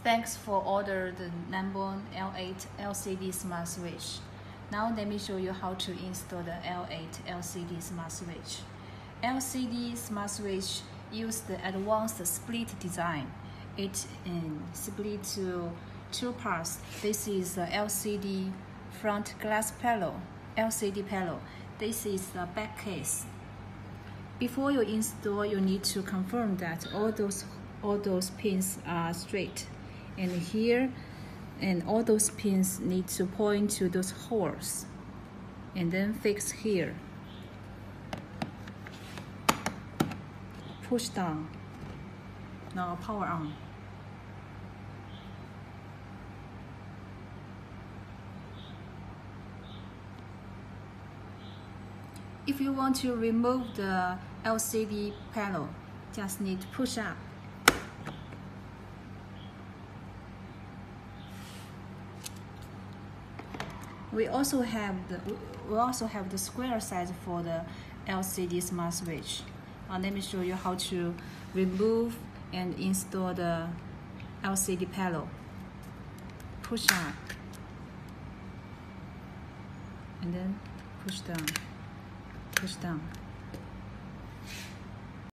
Thanks for order the number L8 LCD smart switch. Now let me show you how to install the L8 LCD smart switch. LCD smart switch use the advanced split design. It split to two parts. This is the LCD front glass panel, LCD panel. This is the back case. Before you install, you need to confirm that all those pins are straight. And here, and all those pins need to point to those holes. And then fix here. Push down. Now power on. If you want to remove the LCD panel, just need to push up. We also have the square size for the LCD smart switch. Let me show you how to remove and install the LCD panel. Push up and then push down. Push down.